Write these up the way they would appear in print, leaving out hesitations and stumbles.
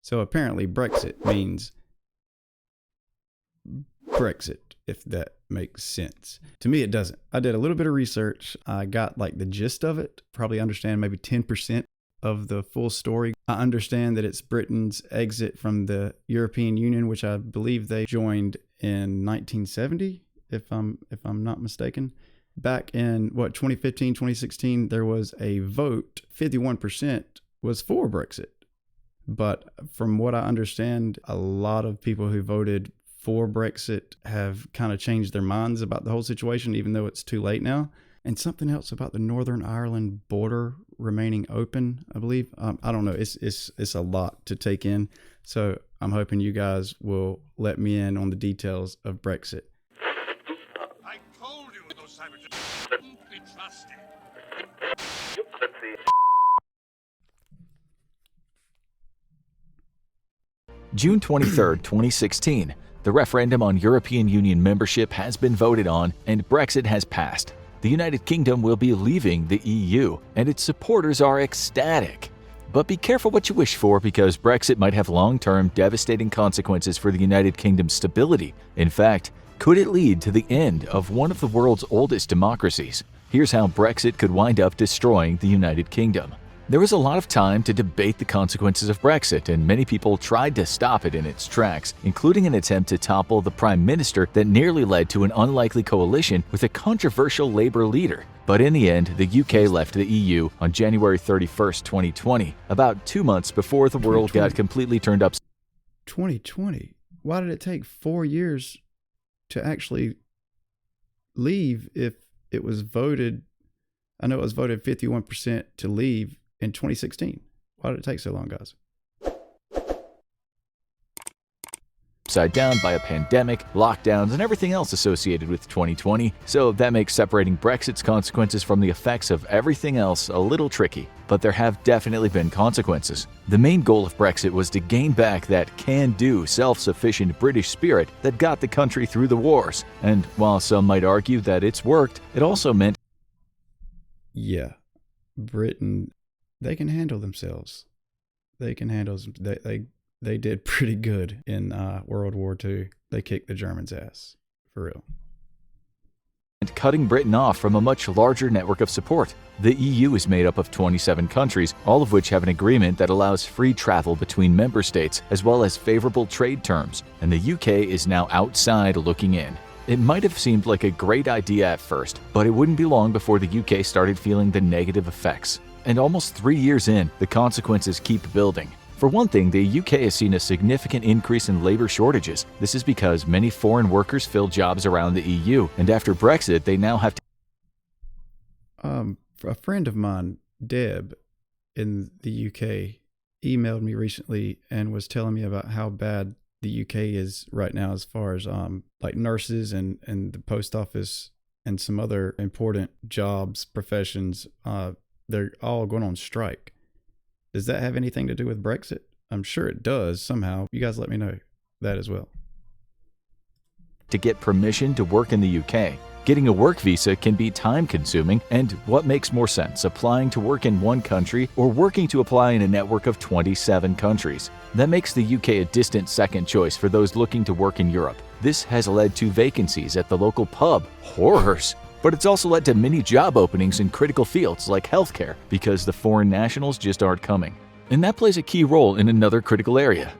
So apparently Brexit means Brexit, if that makes sense. To me, it doesn't. I did a little bit of research. I got like the gist of it, probably understand maybe 10% of the full story. I understand that it's Britain's exit from the European Union, which I believe they joined in 1970, if I'm not mistaken. Back in 2015, 2016, there was a vote. 51% was for Brexit. But from what I understand, a lot of people who voted for Brexit have kind of changed their minds about the whole situation, even though it's too late now. And something else about the Northern Ireland border remaining open, I believe. I don't know. It's a lot to take in. So I'm hoping you guys will let me in on the details of Brexit. I told you those savages couldn't be trusted. June 23, 2016. The referendum on European Union membership has been voted on and Brexit has passed. The United Kingdom will be leaving the EU and its supporters are ecstatic. But be careful what you wish for because Brexit might have long-term devastating consequences for the United Kingdom's stability. In fact, could it lead to the end of one of the world's oldest democracies? Here's how Brexit could wind up destroying the United Kingdom. There was a lot of time to debate the consequences of Brexit, and many people tried to stop it in its tracks, including an attempt to topple the Prime Minister that nearly led to an unlikely coalition with a controversial Labour leader. But in the end, the UK left the EU on January 31, 2020, about 2 months before the world got completely turned upside. 2020? Why did it take 4 years to actually leave if it was voted? I know it was voted 51% to leave in 2016. Why did it take so long, guys? Upside down by a pandemic, lockdowns, and everything else associated with 2020, so that makes separating Brexit's consequences from the effects of everything else a little tricky. But there have definitely been consequences. The main goal of Brexit was to gain back that can-do, self-sufficient British spirit that got the country through the wars. And while some might argue that it's worked, it also meant Britain, they can handle themselves. They can handle. They did pretty good in World War II. They kicked the Germans' ass, for real. And cutting Britain off from a much larger network of support. The EU is made up of 27 countries, all of which have an agreement that allows free travel between member states, as well as favorable trade terms. And the UK is now outside looking in. It might have seemed like a great idea at first, but it wouldn't be long before the UK started feeling the negative effects. And almost 3 years in, the consequences keep building. For one thing, the UK has seen a significant increase in labor shortages. This is because many foreign workers fill jobs around the EU, and after Brexit, they now have to... A friend of mine, Deb, in the UK, emailed me recently and was telling me about how bad the UK is right now as far as like nurses and the post office and some other important jobs, professions. They're all going on strike. Does that have anything to do with Brexit? I'm sure it does somehow. You guys let me know that as well. To get permission to work in the UK. Getting a work visa can be time-consuming, and what makes more sense, applying to work in one country or working to apply in a network of 27 countries? That makes the UK a distant second choice for those looking to work in Europe. This has led to vacancies at the local pub. Horrors! But it's also led to many job openings in critical fields like healthcare because the foreign nationals just aren't coming. And that plays a key role in another critical area.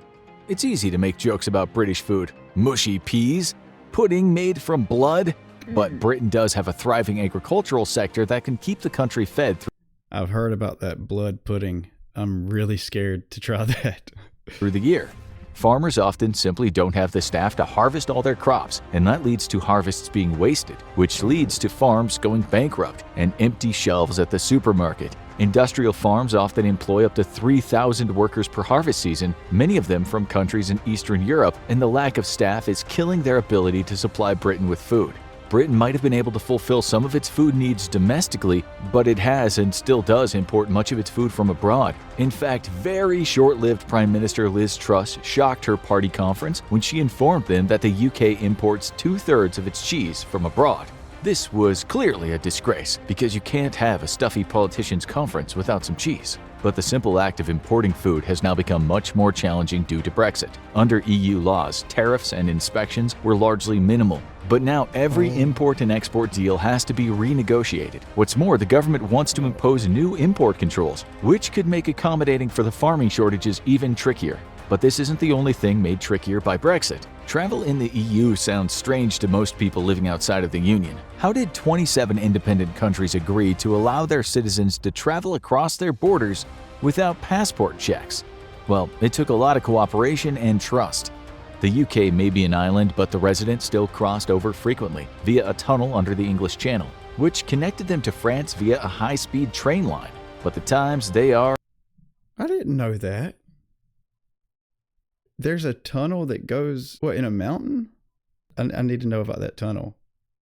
It's easy to make jokes about British food. Mushy peas? Pudding made from blood? But Britain does have a thriving agricultural sector that can keep the country fed through. I've heard about that blood pudding. I'm really scared to try that. Through the year. Farmers often simply don't have the staff to harvest all their crops, and that leads to harvests being wasted, which leads to farms going bankrupt and empty shelves at the supermarket. Industrial farms often employ up to 3,000 workers per harvest season, many of them from countries in Eastern Europe, and the lack of staff is killing their ability to supply Britain with food. Britain might have been able to fulfill some of its food needs domestically, but it has and still does import much of its food from abroad. In fact, very short-lived Prime Minister Liz Truss shocked her party conference when she informed them that the UK imports 2/3 of its cheese from abroad. This was clearly a disgrace, because you can't have a stuffy politicians' conference without some cheese. But the simple act of importing food has now become much more challenging due to Brexit. Under EU laws, tariffs and inspections were largely minimal. But now every import and export deal has to be renegotiated. What's more, the government wants to impose new import controls, which could make accommodating for the farming shortages even trickier. But this isn't the only thing made trickier by Brexit. Travel in the EU sounds strange to most people living outside of the Union. How did 27 independent countries agree to allow their citizens to travel across their borders without passport checks? Well, it took a lot of cooperation and trust. The UK may be an island, but the residents still crossed over frequently via a tunnel under the English Channel, which connected them to France via a high-speed train line. But the times they are... I didn't know that. There's a tunnel that goes, in a mountain? I need to know about that tunnel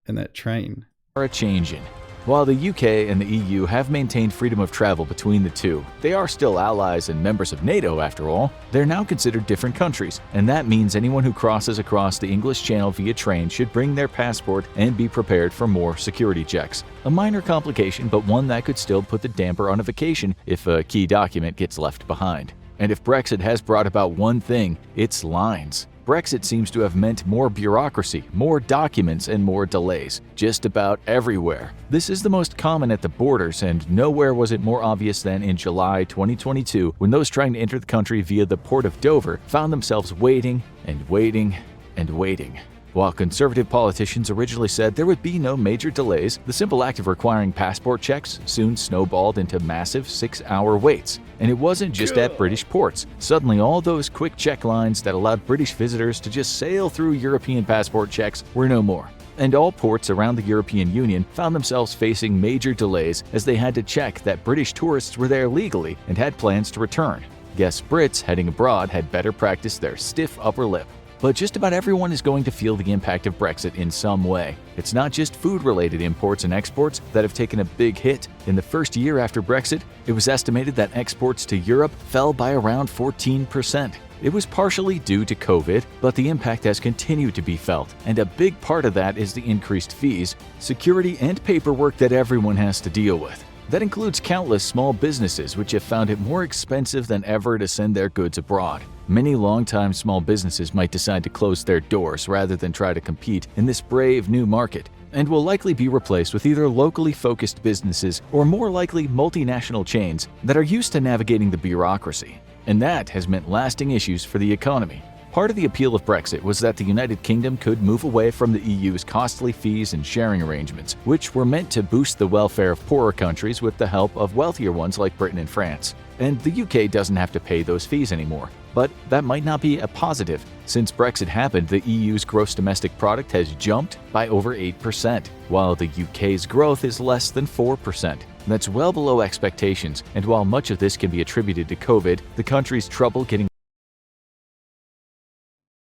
and that train. ...are a-changin'. While the UK and the EU have maintained freedom of travel between the two, they are still allies and members of NATO after all. They're now considered different countries, and that means anyone who crosses across the English Channel via train should bring their passport and be prepared for more security checks. A minor complication, but one that could still put the damper on a vacation if a key document gets left behind. And if Brexit has brought about one thing, it's lines. Brexit seems to have meant more bureaucracy, more documents, and more delays, just about everywhere. This is the most common at the borders, and nowhere was it more obvious than in July 2022 when those trying to enter the country via the port of Dover found themselves waiting and waiting and waiting. While conservative politicians originally said there would be no major delays, the simple act of requiring passport checks soon snowballed into massive 6-hour waits. And it wasn't just at British ports. Suddenly, all those quick check lines that allowed British visitors to just sail through European passport checks were no more. And all ports around the European Union found themselves facing major delays as they had to check that British tourists were there legally and had plans to return. Guess Brits heading abroad had better practice their stiff upper lip. But just about everyone is going to feel the impact of Brexit in some way. It's not just food-related imports and exports that have taken a big hit. In the first year after Brexit, it was estimated that exports to Europe fell by around 14%. It was partially due to COVID, but the impact has continued to be felt, and a big part of that is the increased fees, security, and paperwork that everyone has to deal with. That includes countless small businesses which have found it more expensive than ever to send their goods abroad. Many longtime small businesses might decide to close their doors rather than try to compete in this brave new market, and will likely be replaced with either locally focused businesses or more likely multinational chains that are used to navigating the bureaucracy. And that has meant lasting issues for the economy. Part of the appeal of Brexit was that the United Kingdom could move away from the EU's costly fees and sharing arrangements, which were meant to boost the welfare of poorer countries with the help of wealthier ones like Britain and France. And the UK doesn't have to pay those fees anymore. But that might not be a positive. Since Brexit happened, the EU's gross domestic product has jumped by over 8%, while the UK's growth is less than 4%. That's well below expectations, and while much of this can be attributed to COVID, the country's trouble getting...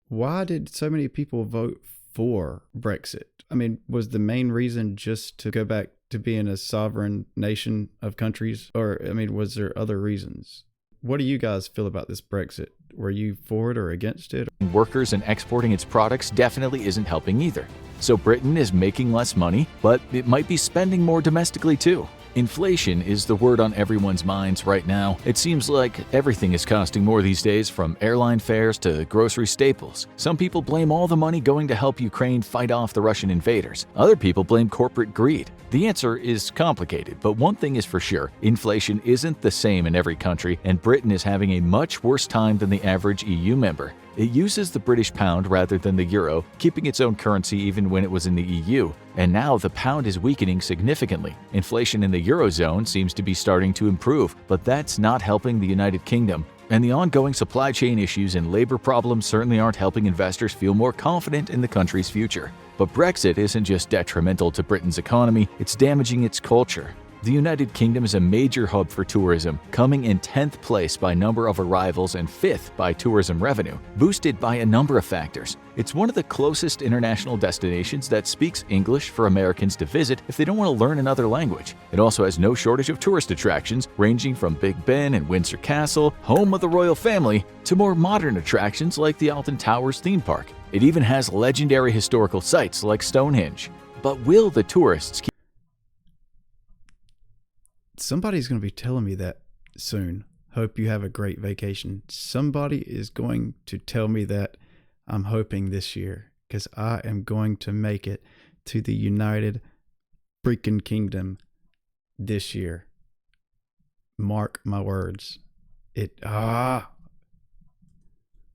Why did so many people vote for Brexit? I mean, was the main reason just to go back to being a sovereign nation of countries? Or, I mean, was there other reasons? What do you guys feel about this Brexit? Were you for it or against it? Workers and exporting its products definitely isn't helping either. So Britain is making less money, but it might be spending more domestically too. Inflation is the word on everyone's minds right now. It seems like everything is costing more these days, from airline fares to grocery staples. Some people blame all the money going to help Ukraine fight off the Russian invaders. Other people blame corporate greed. The answer is complicated, but one thing is for sure, inflation isn't the same in every country, and Britain is having a much worse time than the average EU member. It uses the British pound rather than the euro, keeping its own currency even when it was in the EU. And now the pound is weakening significantly. Inflation in the eurozone seems to be starting to improve, but that's not helping the United Kingdom. And the ongoing supply chain issues and labor problems certainly aren't helping investors feel more confident in the country's future. But Brexit isn't just detrimental to Britain's economy, it's damaging its culture. The United Kingdom is a major hub for tourism, coming in 10th place by number of arrivals and 5th by tourism revenue, boosted by a number of factors. It's one of the closest international destinations that speaks English for Americans to visit if they don't want to learn another language. It also has no shortage of tourist attractions, ranging from Big Ben and Windsor Castle, home of the royal family, to more modern attractions like the Alton Towers theme park. It even has legendary historical sites like Stonehenge. But will the tourists keep... Somebody's going to be telling me that soon. Hope you have a great vacation. Somebody is going to tell me that. I'm hoping this year, because I am going to make it to the United freaking Kingdom this year. Mark my words.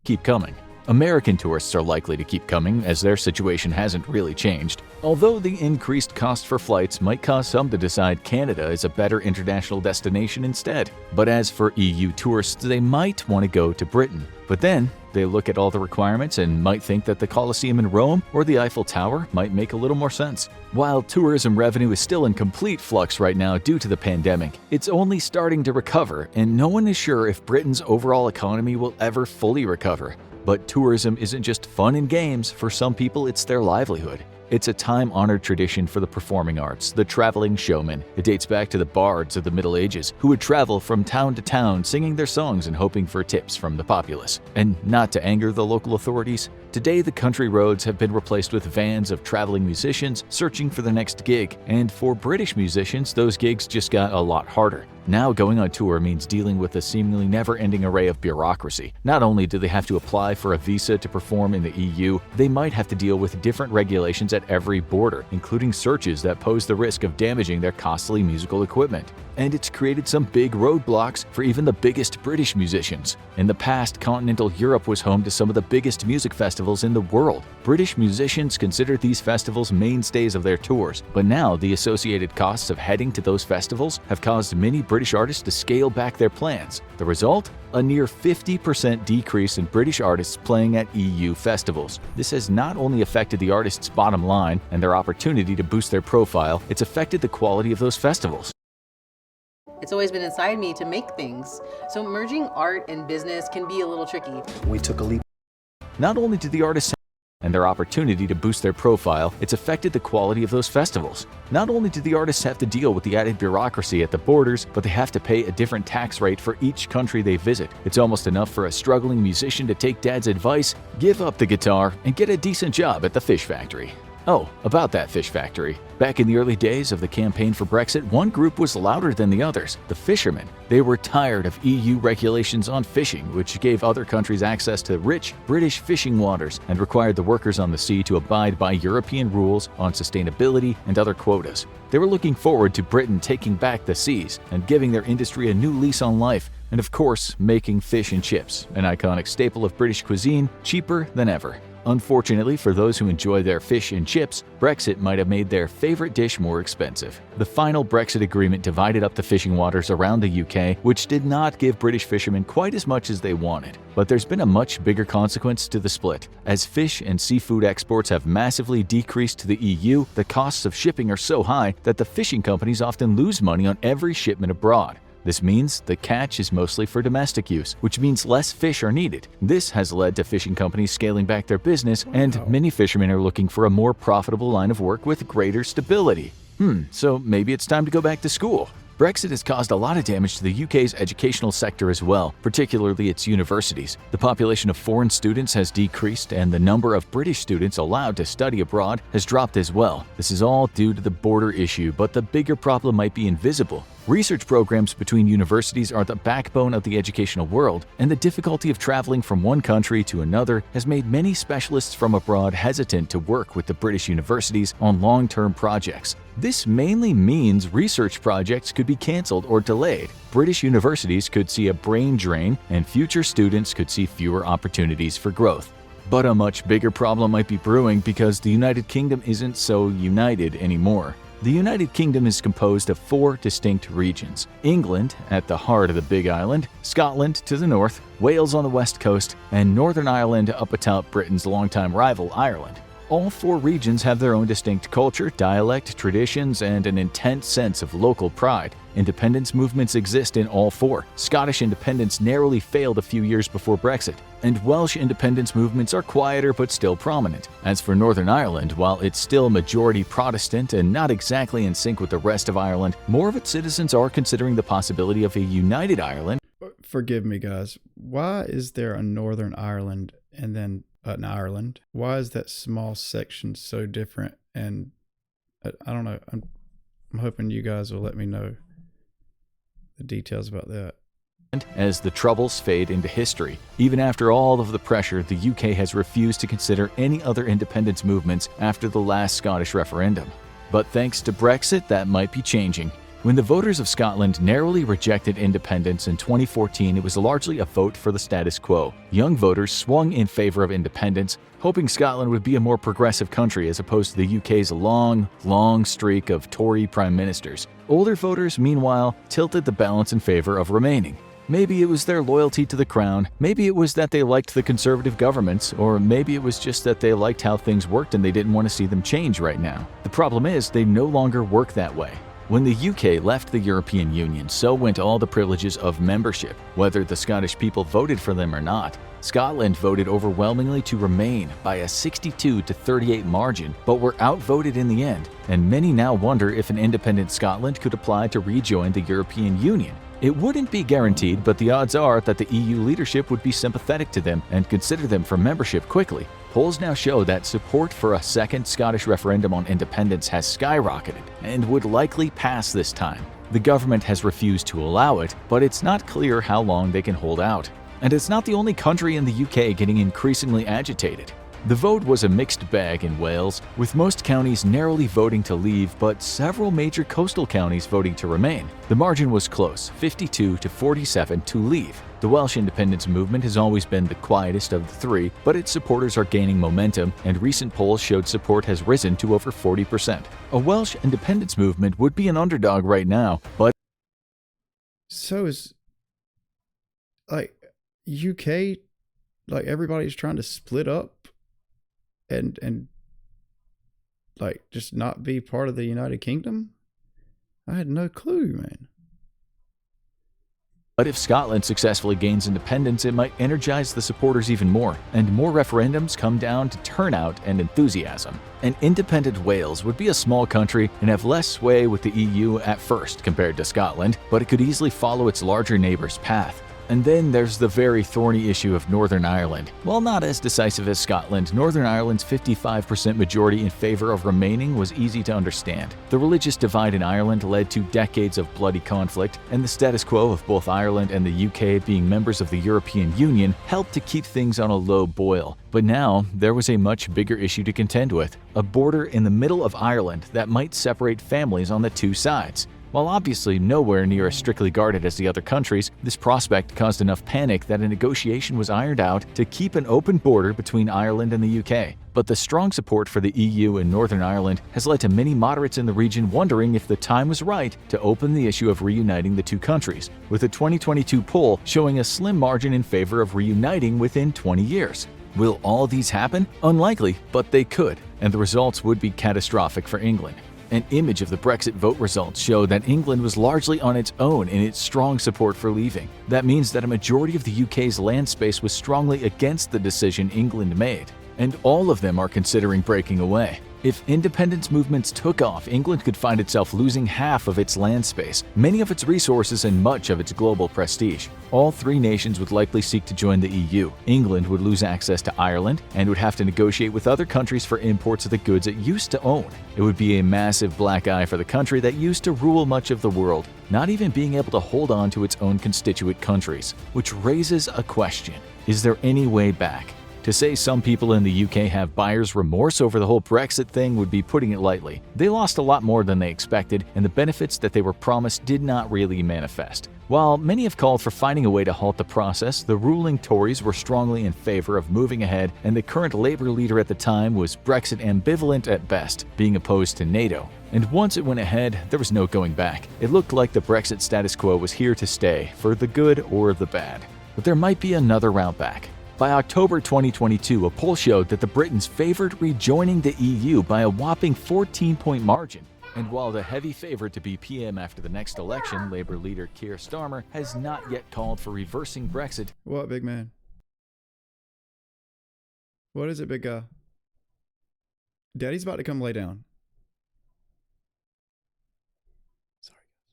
Keep coming. American tourists are likely to keep coming as their situation hasn't really changed, although the increased cost for flights might cause some to decide Canada is a better international destination instead. But as for EU tourists, they might want to go to Britain. But then, they look at all the requirements and might think that the Colosseum in Rome or the Eiffel Tower might make a little more sense. While tourism revenue is still in complete flux right now due to the pandemic, it's only starting to recover, and no one is sure if Britain's overall economy will ever fully recover. But tourism isn't just fun and games. For some people, it's their livelihood. It's a time-honored tradition for the performing arts, the traveling showman. It dates back to the bards of the Middle Ages, who would travel from town to town singing their songs and hoping for tips from the populace. And not to anger the local authorities, today the country roads have been replaced with vans of traveling musicians searching for the next gig. And for British musicians, those gigs just got a lot harder. Now going on tour means dealing with a seemingly never-ending array of bureaucracy. Not only do they have to apply for a visa to perform in the EU, they might have to deal with different regulations at every border, including searches that pose the risk of damaging their costly musical equipment. And it's created some big roadblocks for even the biggest British musicians. In the past, continental Europe was home to some of the biggest music festivals in the world. British musicians considered these festivals mainstays of their tours, but now the associated costs of heading to those festivals have caused many British artists to scale back their plans. The result? A near 50% decrease in British artists playing at EU festivals. This has not only affected the artists' bottom line and their opportunity to boost their profile, it's affected the quality of those festivals. It's always been inside me to make things. So merging art and business can be a little tricky. We took a leap. Not only did the artists and their opportunity to boost their profile, it's affected the quality of those festivals. Not only do the artists have to deal with the added bureaucracy at the borders, but they have to pay a different tax rate for each country they visit. It's almost enough for a struggling musician to take dad's advice, give up the guitar, and get a decent job at the fish factory. Oh, about that fish factory. Back in the early days of the campaign for Brexit, one group was louder than the others, the fishermen. They were tired of EU regulations on fishing, which gave other countries access to rich British fishing waters and required the workers on the sea to abide by European rules on sustainability and other quotas. They were looking forward to Britain taking back the seas and giving their industry a new lease on life, and of course, making fish and chips, an iconic staple of British cuisine, cheaper than ever. Unfortunately for those who enjoy their fish and chips, Brexit might have made their favorite dish more expensive. The final Brexit agreement divided up the fishing waters around the UK, which did not give British fishermen quite as much as they wanted. But there's been a much bigger consequence to the split. As fish and seafood exports have massively decreased to the EU, the costs of shipping are so high that the fishing companies often lose money on every shipment abroad. This means the catch is mostly for domestic use, which means less fish are needed. This has led to fishing companies scaling back their business, and many fishermen are looking for a more profitable line of work with greater stability. So maybe it's time to go back to school. Brexit has caused a lot of damage to the UK's educational sector as well, particularly its universities. The population of foreign students has decreased, and the number of British students allowed to study abroad has dropped as well. This is all due to the border issue, but the bigger problem might be invisible. Research programs between universities are the backbone of the educational world, and the difficulty of traveling from one country to another has made many specialists from abroad hesitant to work with the British universities on long-term projects. This mainly means research projects could be cancelled or delayed. British universities could see a brain drain, and future students could see fewer opportunities for growth. But a much bigger problem might be brewing because the United Kingdom isn't so united anymore. The United Kingdom is composed of 4 distinct regions: England at the heart of the Big Island, Scotland to the north, Wales on the west coast, and Northern Ireland up atop Britain's longtime rival Ireland. All 4 regions have their own distinct culture, dialect, traditions, and an intense sense of local pride. Independence movements exist in all 4. Scottish independence narrowly failed a few years before Brexit, and Welsh independence movements are quieter but still prominent. As for Northern Ireland, while it's still majority Protestant and not exactly in sync with the rest of Ireland, more of its citizens are considering the possibility of a united Ireland. Forgive me, guys. Why is there a Northern Ireland and then an Ireland? Why is that small section so different? And I don't know. I'm hoping you guys will let me know the details about that. as the Troubles fade into history. Even after all of the pressure, the UK has refused to consider any other independence movements after the last Scottish referendum. But thanks to Brexit, that might be changing. When the voters of Scotland narrowly rejected independence in 2014, it was largely a vote for the status quo. Young voters swung in favor of independence, hoping Scotland would be a more progressive country as opposed to the UK's long streak of Tory prime ministers. Older voters, meanwhile, tilted the balance in favor of remaining. Maybe it was their loyalty to the crown, maybe it was that they liked the conservative governments, or maybe it was just that they liked how things worked and they didn't want to see them change right now. The problem is, they no longer work that way. When the UK left the European Union, so went all the privileges of membership, whether the Scottish people voted for them or not. Scotland voted overwhelmingly to remain by a 62-38 margin, but were outvoted in the end, and many now wonder if an independent Scotland could apply to rejoin the European Union. It wouldn't be guaranteed, but the odds are that the EU leadership would be sympathetic to them and consider them for membership quickly. Polls now show that support for a second Scottish referendum on independence has skyrocketed and would likely pass this time. The government has refused to allow it, but it's not clear how long they can hold out. And it's not the only country in the UK getting increasingly agitated. The vote was a mixed bag in Wales, with most counties narrowly voting to leave but several major coastal counties voting to remain. The margin was close, 52-47 to leave. The Welsh independence movement has always been the quietest of the three, but its supporters are gaining momentum, and recent polls showed support has risen to over 40%. A Welsh independence movement would be an underdog right now, but So is like UK, like everybody's trying to split up and like just not be part of the United Kingdom? I had no clue, man. if Scotland successfully gains independence, it might energize the supporters even more, and more referendums come down to turnout and enthusiasm. An independent Wales would be a small country and have less sway with the EU at first compared to Scotland, but it could easily follow its larger neighbor's path. And then there's the very thorny issue of Northern Ireland. While not as decisive as Scotland, Northern Ireland's 55% majority in favor of remaining was easy to understand. The religious divide in Ireland led to decades of bloody conflict, and the status quo of both Ireland and the UK being members of the European Union helped to keep things on a low boil. But now, there was a much bigger issue to contend with, a border in the middle of Ireland that might separate families on the two sides. While obviously nowhere near as strictly guarded as the other countries, this prospect caused enough panic that a negotiation was ironed out to keep an open border between Ireland and the UK. But the strong support for the EU in Northern Ireland has led to many moderates in the region wondering if the time was right to open the issue of reuniting the two countries, with a 2022 poll showing a slim margin in favor of reuniting within 20 years. Will all these happen? Unlikely, but they could, and the results would be catastrophic for England. An image of the Brexit vote results show that England was largely on its own in its strong support for leaving. That means that a majority of the UK's land space was strongly against the decision England made, and all of them are considering breaking away. If independence movements took off, England could find itself losing half of its land space, many of its resources, and much of its global prestige. All three nations would likely seek to join the EU. England would lose access to Ireland and would have to negotiate with other countries for imports of the goods it used to own. It would be a massive black eye for the country that used to rule much of the world, not even being able to hold on to its own constituent countries. Which raises a question: is there any way back? To say some people in the UK have buyer's remorse over the whole Brexit thing would be putting it lightly. They lost a lot more than they expected, and the benefits that they were promised did not really manifest. While many have called for finding a way to halt the process, the ruling Tories were strongly in favor of moving ahead, and the current Labour leader at the time was Brexit ambivalent at best, being opposed to NATO. And once it went ahead, there was no going back. It looked like the Brexit status quo was here to stay, for the good or the bad. But there might be another route back. By October 2022, a poll showed that the Britons favored rejoining the EU by a whopping 14-point margin. And while the heavy favorite to be PM after the next election, Labour leader Keir Starmer has not yet called for reversing Brexit. What, big man? What is it, big guy? Daddy's about to come lay down. Sorry, guys.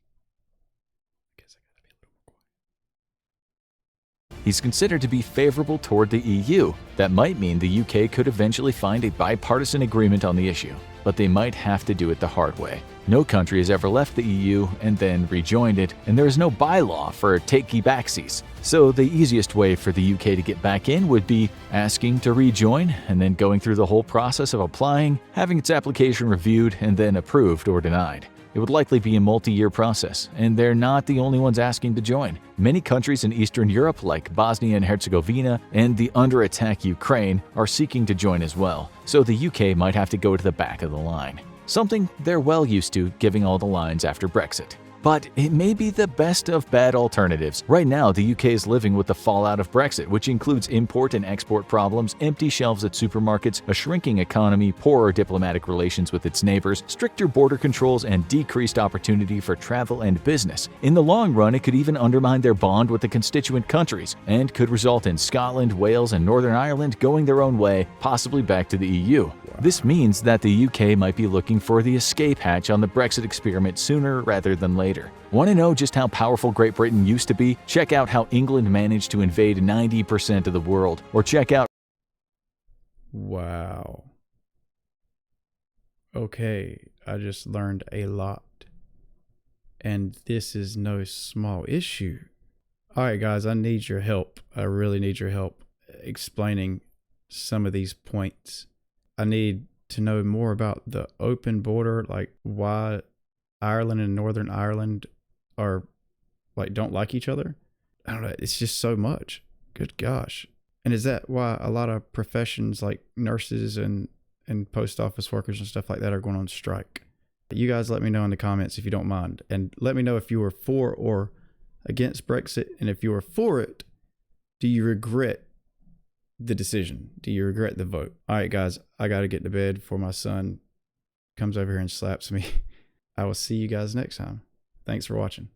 I guess I gotta be a little more quiet. he's considered to be favorable toward the EU. That might mean the UK could eventually find a bipartisan agreement on the issue, but they might have to do it the hard way. No country has ever left the EU and then rejoined it, and there is no bylaw for takey backsies. So the easiest way for the UK to get back in would be asking to rejoin and then going through the whole process of applying, having its application reviewed, and then approved or denied. It would likely be a multi-year process, and they're not the only ones asking to join. Many countries in Eastern Europe, like Bosnia and Herzegovina and the under-attack Ukraine, are seeking to join as well, so the UK might have to go to the back of the line. Something they're well used to, giving all the lines after Brexit. But it may be the best of bad alternatives. Right now, the UK is living with the fallout of Brexit, which includes import and export problems, empty shelves at supermarkets, a shrinking economy, poorer diplomatic relations with its neighbors, stricter border controls, and decreased opportunity for travel and business. In the long run, it could even undermine their bond with the constituent countries, and could result in Scotland, Wales, and Northern Ireland going their own way, possibly back to the EU. This means that the UK might be looking for the escape hatch on the Brexit experiment sooner rather than later. Want to know just how powerful Great Britain used to be? Check out how England managed to invade 90% of the world, or check out... Wow. Okay, I just learned a lot. And this is no small issue. All right, guys, I need your help. I really need your help explaining some of these points. I need to know more about the open border, like why Ireland and Northern Ireland are don't like each other. I don't know. It's just so much. Good gosh. And is that why a lot of professions like nurses and post office workers and stuff like that are going on strike? You guys let me know in the comments if you don't mind. And let me know if you were for or against Brexit. And if you were for it, do you regret the decision? Do you regret the vote? All right, guys, I got to get to bed before my son comes over here and slaps me. I will see you guys next time. Thanks for watching.